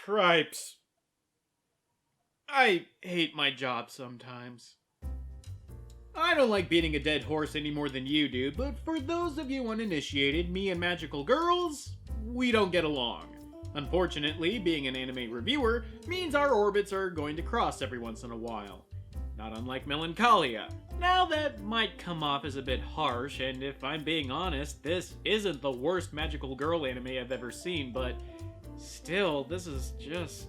Cripes. I hate my job sometimes. I don't like beating a dead horse any more than you do, but for those of you uninitiated, me and magical girls, we don't get along. Unfortunately, being an anime reviewer means our orbits are going to cross every once in a while. Not unlike Melancholia. Now that might come off as a bit harsh, and if I'm being honest, this isn't the worst magical girl anime I've ever seen, but still, this is just...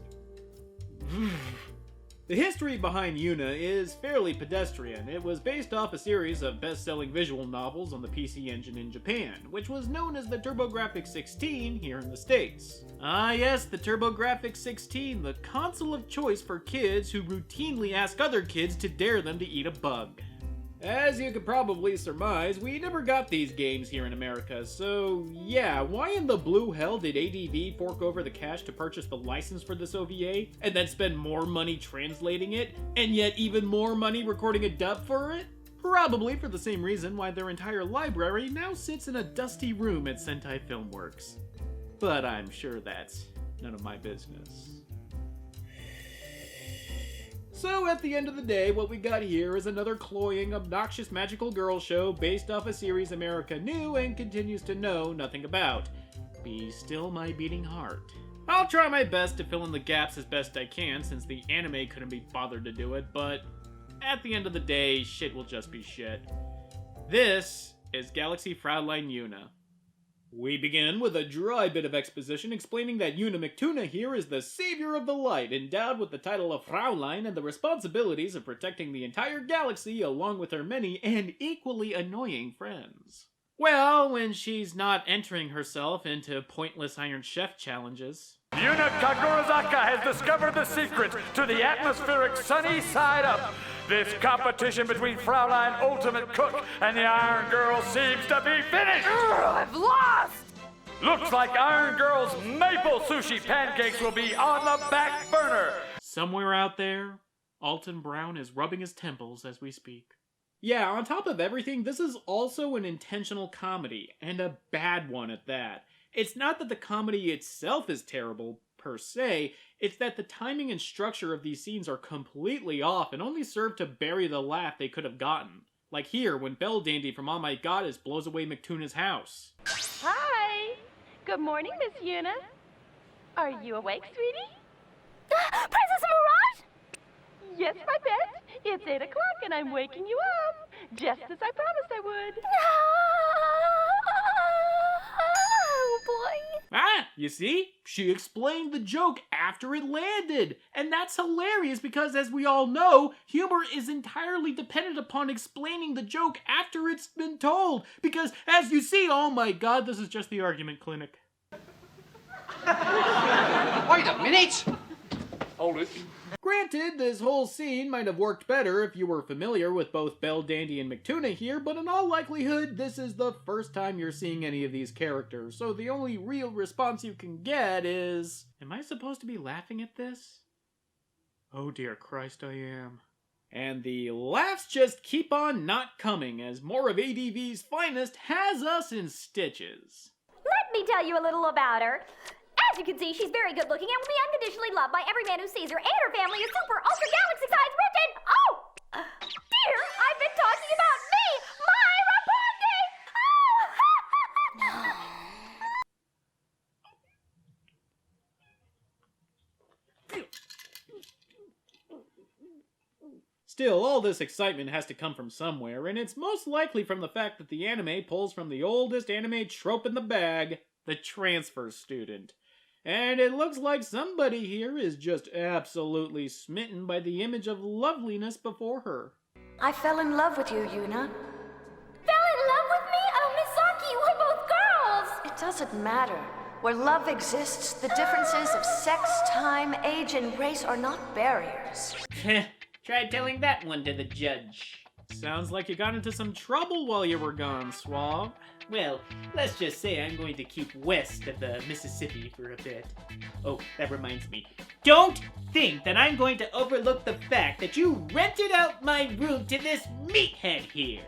The history behind Yuna is fairly pedestrian. It was based off a series of best-selling visual novels on the PC Engine in Japan, which was known as the TurboGrafx-16 here in the States. Ah yes, the TurboGrafx-16, the console of choice for kids who routinely ask other kids to dare them to eat a bug. As you could probably surmise, we never got these games here in America, so yeah, why in the blue hell did ADV fork over the cash to purchase the license for this OVA, and then spend more money translating it, and yet even more money recording a dub for it? Probably for the same reason why their entire library now sits in a dusty room at Sentai Filmworks. But I'm sure that's none of my business. So at the end of the day, what we got here is another cloying, obnoxious magical girl show based off a series America knew and continues to know nothing about. Be still my beating heart. I'll try my best to fill in the gaps as best I can since the anime couldn't be bothered to do it, but at the end of the day, shit will just be shit. This is Galaxy Fraulein Yuna. We begin with a dry bit of exposition explaining that Yuna McTuna here is the savior of the light, endowed with the title of Fraulein and the responsibilities of protecting the entire galaxy along with her many and equally annoying friends. Well, when she's not entering herself into pointless Iron Chef challenges. Yuna Kagurazaka has discovered the secret to the atmospheric sunny side up. This competition between Fraulein Ultimate Cook and the Iron Girl seems to be finished! I've lost! Looks like Iron Girl's maple sushi pancakes will be on the back burner! Somewhere out there, Alton Brown is rubbing his temples as we speak. Yeah, on top of everything, this is also an intentional comedy, and a bad one at that. It's not that the comedy itself is terrible, per se, it's that the timing and structure of these scenes are completely off and only serve to bury the laugh they could have gotten. Like here, when Belle Dandy from Oh My Goddess blows away McTuna's house. Hi! Good morning, Miss Yuna. Are you awake, sweetie? Princess Mirage? Yes, my pet. It's 8 o'clock and I'm waking you up. Just as I promised I would. Oh, boy. Ah, you see? She explained the joke after it landed. And that's hilarious because, as we all know, humor is entirely dependent upon explaining the joke after it's been told. Because, as you see, oh my god, this is just the argument clinic. Wait a minute! Hold it. Granted, this whole scene might have worked better if you were familiar with both Belle Dandy and McTuna here, but in all likelihood, this is the first time you're seeing any of these characters, so the only real response you can get is, am I supposed to be laughing at this? Oh dear Christ, I am. And the laughs just keep on not coming, as more of ADV's finest has us in stitches. Let me tell you a little about her. As you can see, she's very good looking and will be unconditionally loved by every man who sees her, and her family is super ultra galaxy size rich and dear, I've been talking about me, my Rapunzel! Still, all this excitement has to come from somewhere, and it's most likely from the fact that the anime pulls from the oldest anime trope in the bag, the transfer student. And it looks like somebody here is just absolutely smitten by the image of loveliness before her. I fell in love with you, Yuna. Fell in love with me? Oh, Misaki, we're both girls! It doesn't matter. Where love exists, the differences of sex, time, age, and race are not barriers. Try telling that one to the judge. Sounds like you got into some trouble while you were gone, Suave. Well, let's just say I'm going to keep west of the Mississippi for a bit. Oh, that reminds me. Don't think that I'm going to overlook the fact that you rented out my room to this meathead here.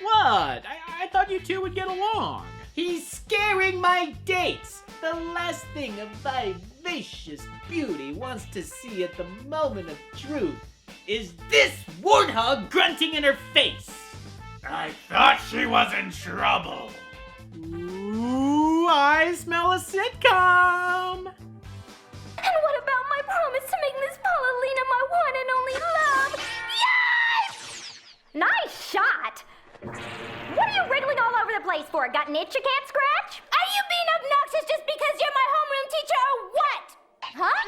What? I thought you two would get along. He's scaring my dates. the last thing a vivacious beauty wants to see at the moment of truth is this warthog grunting in her face. I thought she was in trouble. Ooh, I smell a sitcom! And what about my promise to make Miss Paulina my one and only love? Yes! Nice shot! What are you wriggling all over the place for? Got an itch you can't scratch? Are you being obnoxious just because you're my homeroom teacher or what? Huh?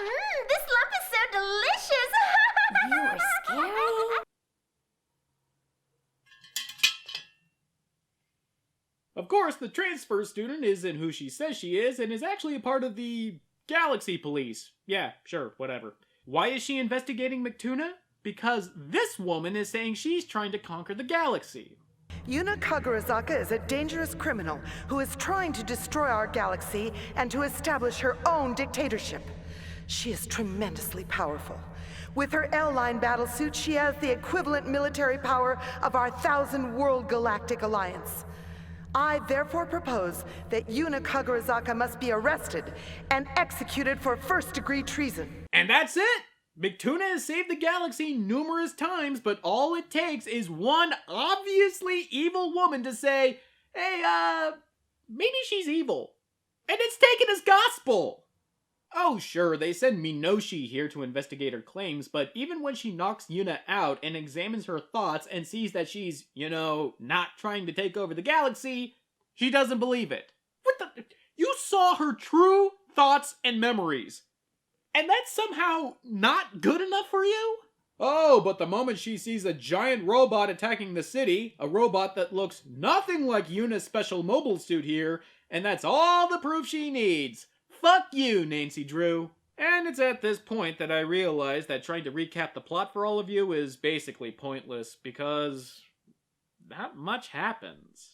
This lump is so delicious. You are scary. Of course, the transfer student isn't who she says she is and is actually a part of the Galaxy Police. Yeah, sure, whatever. Why is she investigating McTuna? Because this woman is saying she's trying to conquer the galaxy. Yuna Kagarazaka is a dangerous criminal who is trying to destroy our galaxy and to establish her own dictatorship. She is tremendously powerful. With her L-line battlesuit, she has the equivalent military power of our 1,000-world galactic alliance. I therefore propose that Yuna Kagarazaka must be arrested and executed for first-degree treason. And that's it! McTuna has saved the galaxy numerous times, but all it takes is one obviously evil woman to say, hey, maybe she's evil. And it's taken as gospel! Oh sure, they send Minoshi here to investigate her claims, but even when she knocks Yuna out and examines her thoughts and sees that she's, not trying to take over the galaxy, she doesn't believe it. What the? You saw her true thoughts and memories. And that's somehow not good enough for you? Oh, but the moment she sees a giant robot attacking the city, a robot that looks nothing like Yuna's special mobile suit here, and that's all the proof she needs. Fuck you, Nancy Drew. And it's at this point that I realize that trying to recap the plot for all of you is basically pointless, because not much happens.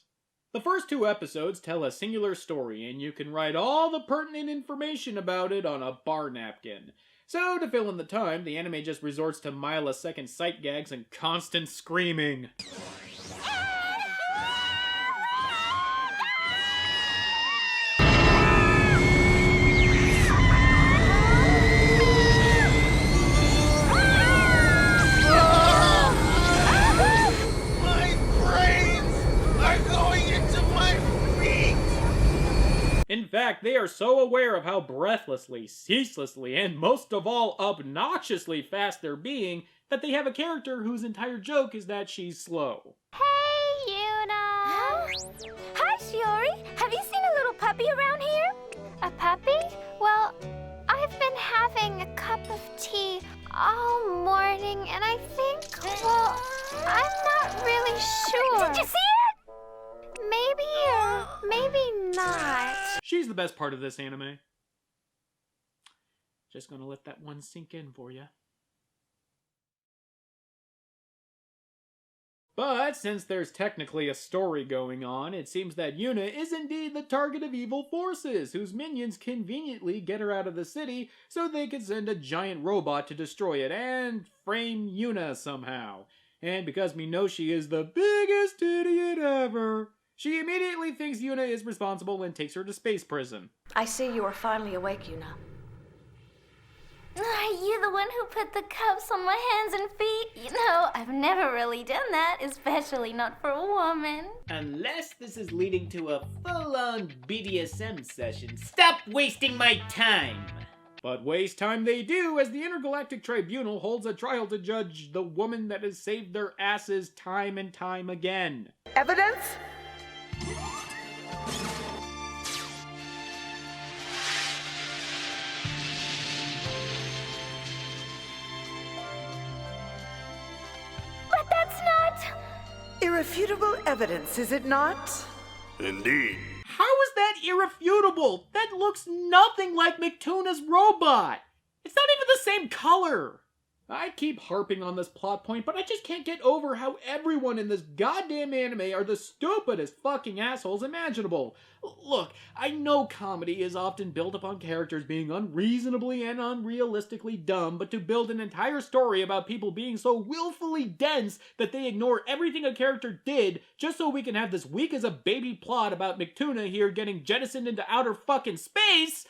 The first 2 episodes tell a singular story, and you can write all the pertinent information about it on a bar napkin. So, to fill in the time, the anime just resorts to mile-a-second sight gags and constant screaming. In fact, they are so aware of how breathlessly, ceaselessly, and most of all, obnoxiously fast they're being, that they have a character whose entire joke is that she's slow. Hey, Yuna! Hi, Shiori! Have you seen a little puppy around here? A puppy? Well, I've been having a cup of tea all morning, and I think, well, I'm not really sure. Did you see it? Maybe or maybe not. She's the best part of this anime. Just gonna let that one sink in for you. But since there's technically a story going on, it seems that Yuna is indeed the target of evil forces, whose minions conveniently get her out of the city so they can send a giant robot to destroy it and frame Yuna somehow. And because Minoshi is the biggest idiot ever, she immediately thinks Yuna is responsible and takes her to space prison. I see you are finally awake, Yuna. Are you the one who put the cuffs on my hands and feet? You know, I've never really done that, especially not for a woman. Unless this is leading to a full-on BDSM session, stop wasting my time! But waste time they do, as the Intergalactic Tribunal holds a trial to judge the woman that has saved their asses time and time again. Evidence? But that's not... Irrefutable evidence, is it not? Indeed. How is that irrefutable? That looks nothing like McTuna's robot! It's not even the same color! I keep harping on this plot point, but I just can't get over how everyone in this goddamn anime are the stupidest fucking assholes imaginable. Look, I know comedy is often built upon characters being unreasonably and unrealistically dumb, but to build an entire story about people being so willfully dense that they ignore everything a character did just so we can have this weak as a baby plot about McTuna here getting jettisoned into outer fucking space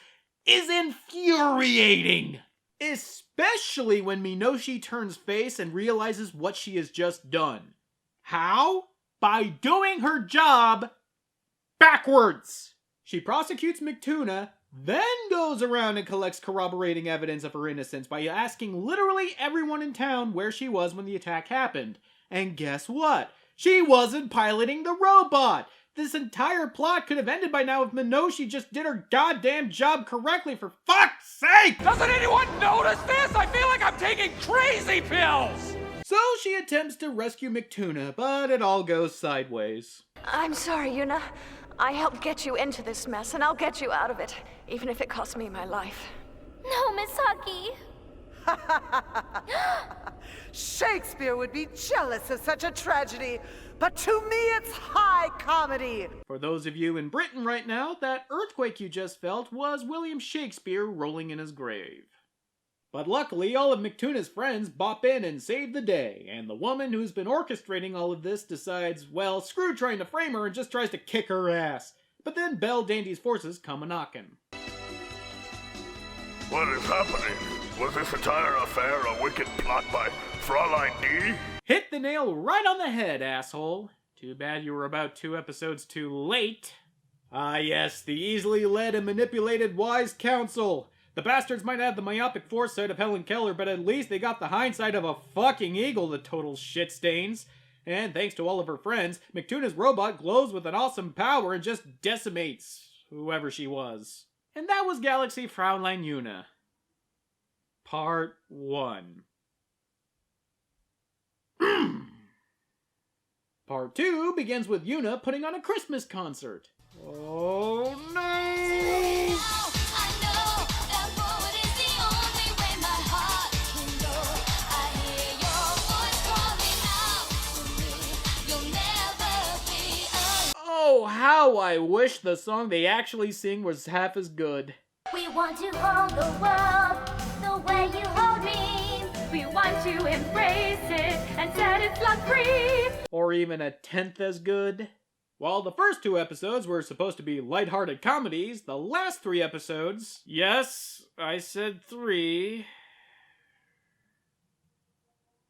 is infuriating! Especially when Minoshi turns face and realizes what she has just done. How? By doing her job backwards! She prosecutes McTuna, then goes around and collects corroborating evidence of her innocence by asking literally everyone in town where she was when the attack happened. And guess what? She wasn't piloting the robot! This entire plot could have ended by now if Minoshi just did her goddamn job correctly, for fuck's sake! Doesn't anyone notice this? I feel like I'm taking crazy pills! So she attempts to rescue McTuna, but it all goes sideways. I'm sorry, Yuna. I helped get you into this mess, and I'll get you out of it, even if it costs me my life. No, Miss Hucky. Shakespeare would be jealous of such a tragedy, but to me it's high comedy. For those of you in Britain right now, that earthquake you just felt was William Shakespeare rolling in his grave. But luckily, all of McTuna's friends bop in and save the day, and the woman who's been orchestrating all of this decides, well, screw trying to frame her and just tries to kick her ass. But then Belle Dandy's forces come a-knockin'. What is happening? Was this entire affair a wicked plot by Fraulein D? Hit the nail right on the head, asshole. Too bad you were about 2 episodes too late. Ah yes, the easily led and manipulated wise counsel. The bastards might have the myopic foresight of Helen Keller, but at least they got the hindsight of a fucking eagle, the total shit stains. And thanks to all of her friends, McTuna's robot glows with an awesome power and just decimates whoever she was. And that was Galaxy Fraulein Yuna. Part 1. Part 2 begins with Yuna putting on a Christmas concert. Oh no! Oh, how I wish the song they actually sing was half as good. We want to hold the world the way you hold me. We want to embrace it and set it love free. Or even a tenth as good. While the first 2 episodes were supposed to be lighthearted comedies, the last 3 episodes, yes, I said 3,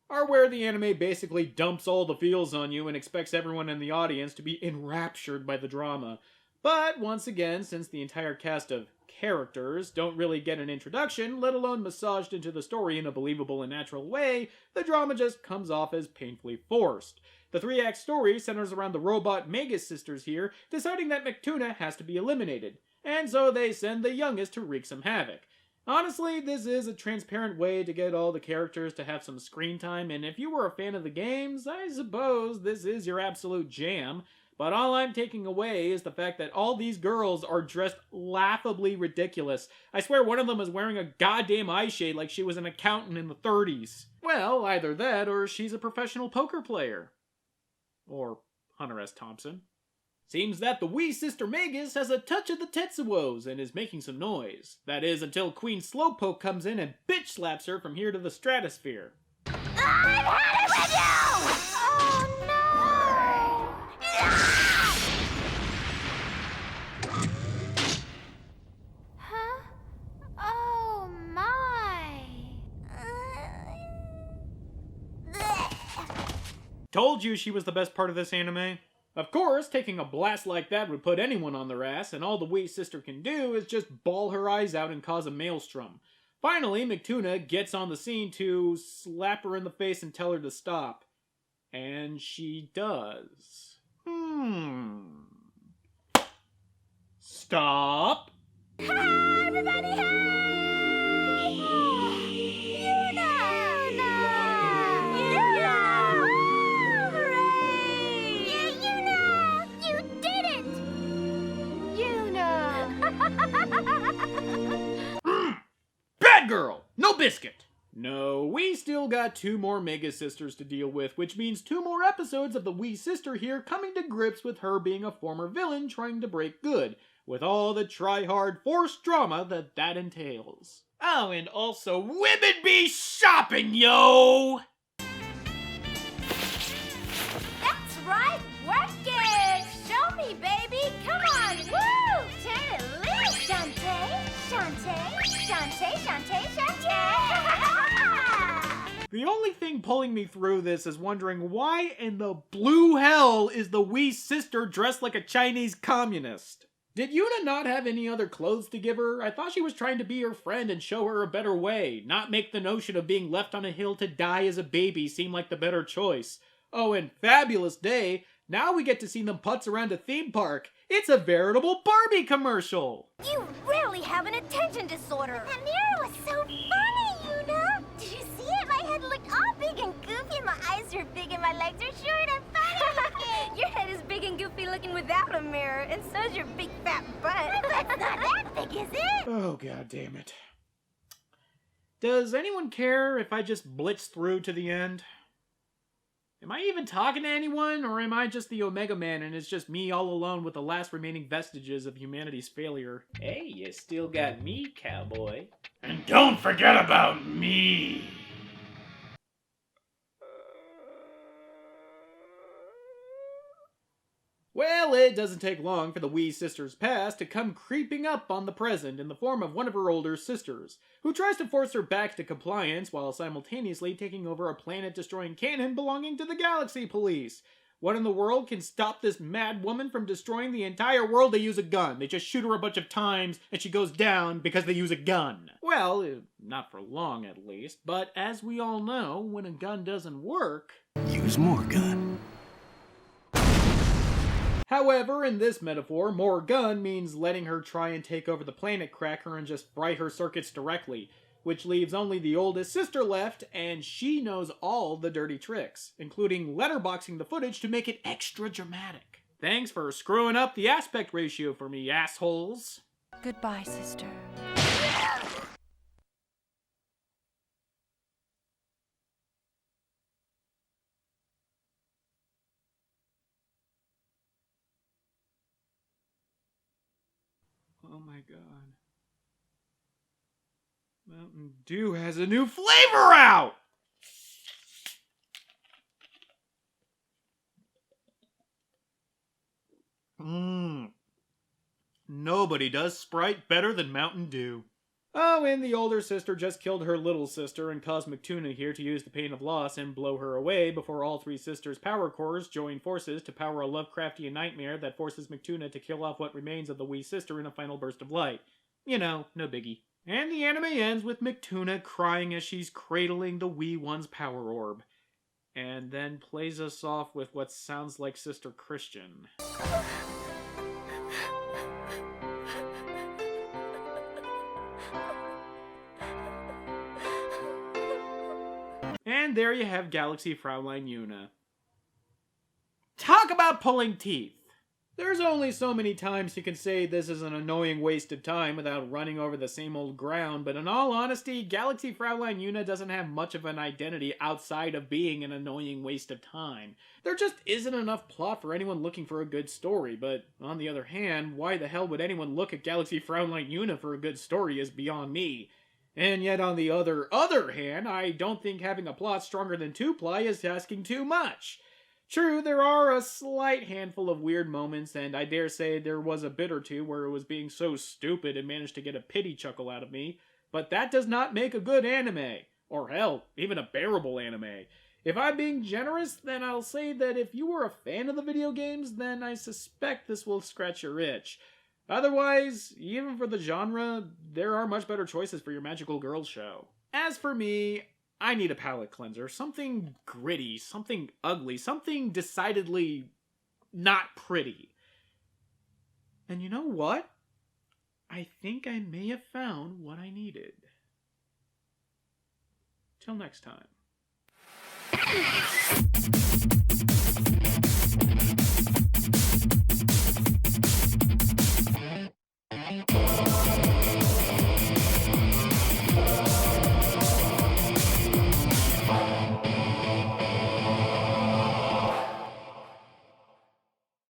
are where the anime basically dumps all the feels on you and expects everyone in the audience to be enraptured by the drama. But once again, since the entire cast of characters don't really get an introduction, let alone massaged into the story in a believable and natural way, the drama just comes off as painfully forced. The 3-act story centers around the robot Magus sisters here deciding that McTuna has to be eliminated, and so they send the youngest to wreak some havoc. Honestly, this is a transparent way to get all the characters to have some screen time, and if you were a fan of the games, I suppose this is your absolute jam. But all I'm taking away is the fact that all these girls are dressed laughably ridiculous. I swear one of them is wearing a goddamn eye shade like she was an accountant in the 30s. Well, either that or she's a professional poker player. Or Hunter S. Thompson. Seems that the wee sister Magus has a touch of the Tetsuos and is making some noise. That is, until Queen Slowpoke comes in and bitch slaps her from here to the stratosphere. I've had it with you! Oh no! Huh? Oh my! Told you she was the best part of this anime. Of course, taking a blast like that would put anyone on their ass, and all the wee sister can do is just bawl her eyes out and cause a maelstrom. Finally, McTuna gets on the scene to slap her in the face and tell her to stop. And she does. Stop! Hi, everybody! Hey! Yuna! Hooray! Yeah, Yuna! You did it! Yuna! Bad girl! No biscuit! No, we still got 2 more Mega Sisters to deal with, which means 2 more episodes of the wee sister here coming to grips with her being a former villain trying to break good, with all the try-hard forced drama that entails. Oh, and also, women be shopping, yo! That's right, work it! Show me, baby! Come on, woo! Turn it loose, Shantae! Shantae! Shantae, Shantae, Shantae! The only thing pulling me through this is wondering why in the blue hell is the wee sister dressed like a Chinese communist? Did Yuna not have any other clothes to give her? I thought she was trying to be her friend and show her a better way, not make the notion of being left on a hill to die as a baby seem like the better choice. Oh, and Fabulous Day, now we get to see them putz around a theme park. It's a veritable Barbie commercial! You really have an attention disorder! That mirror was so funny, Yuna! Did you see it? My head looked all big and goofy, and my eyes are big, and my legs are short and funny looking! Your head is big and goofy looking without a mirror, and so's your big fat butt. That's not that big, is it? Oh, god damn it. Does anyone care if I just blitz through to the end? Am I even talking to anyone, or am I just the Omega Man and it's just me all alone with the last remaining vestiges of humanity's failure? Hey, you still got me, cowboy. And don't forget about me. Well, it doesn't take long for the wee sister's past to come creeping up on the present in the form of one of her older sisters, who tries to force her back to compliance while simultaneously taking over a planet-destroying cannon belonging to the Galaxy Police. What in the world can stop this mad woman from destroying the entire world? They use a gun. They just shoot her a bunch of times, and she goes down because they use a gun. Well, not for long at least, but as we all know, when a gun doesn't work... use more gun. However, in this metaphor, more gun means letting her try and take over the planet cracker and just fry her circuits directly, which leaves only the oldest sister left, and she knows all the dirty tricks, including letterboxing the footage to make it extra dramatic. Thanks for screwing up the aspect ratio for me, assholes. Goodbye, sister. Oh my god. Mountain Dew has a new flavor out! Nobody does Sprite better than Mountain Dew. Oh, and the older sister just killed her little sister and Cosmic Tuna here to use the pain of loss and blow her away before all 3 sisters' power cores join forces to power a Lovecraftian nightmare that forces McTuna to kill off what remains of the wee sister in a final burst of light. You know, no biggie. And the anime ends with McTuna crying as she's cradling the wee one's power orb. And then plays us off with what sounds like Sister Christian. And there you have Galaxy Fraulein Yuna. Talk about pulling teeth! There's only so many times you can say this is an annoying waste of time without running over the same old ground, but in all honesty, Galaxy Fraulein Yuna doesn't have much of an identity outside of being an annoying waste of time. There just isn't enough plot for anyone looking for a good story, but on the other hand, why the hell would anyone look at Galaxy Fraulein Yuna for a good story is beyond me. And yet on the other hand, I don't think having a plot stronger than 2-ply is asking too much. True, there are a slight handful of weird moments, and I dare say there was a bit or two where it was being so stupid it managed to get a pity chuckle out of me, but that does not make a good anime. Or hell, even a bearable anime. If I'm being generous, then I'll say that if you were a fan of the video games, then I suspect this will scratch your itch. Otherwise, even for the genre, there are much better choices for your magical girl show. As for me, I need a palate cleanser. Something gritty, something ugly, something decidedly not pretty. And you know what? I think I may have found what I needed. Till next time.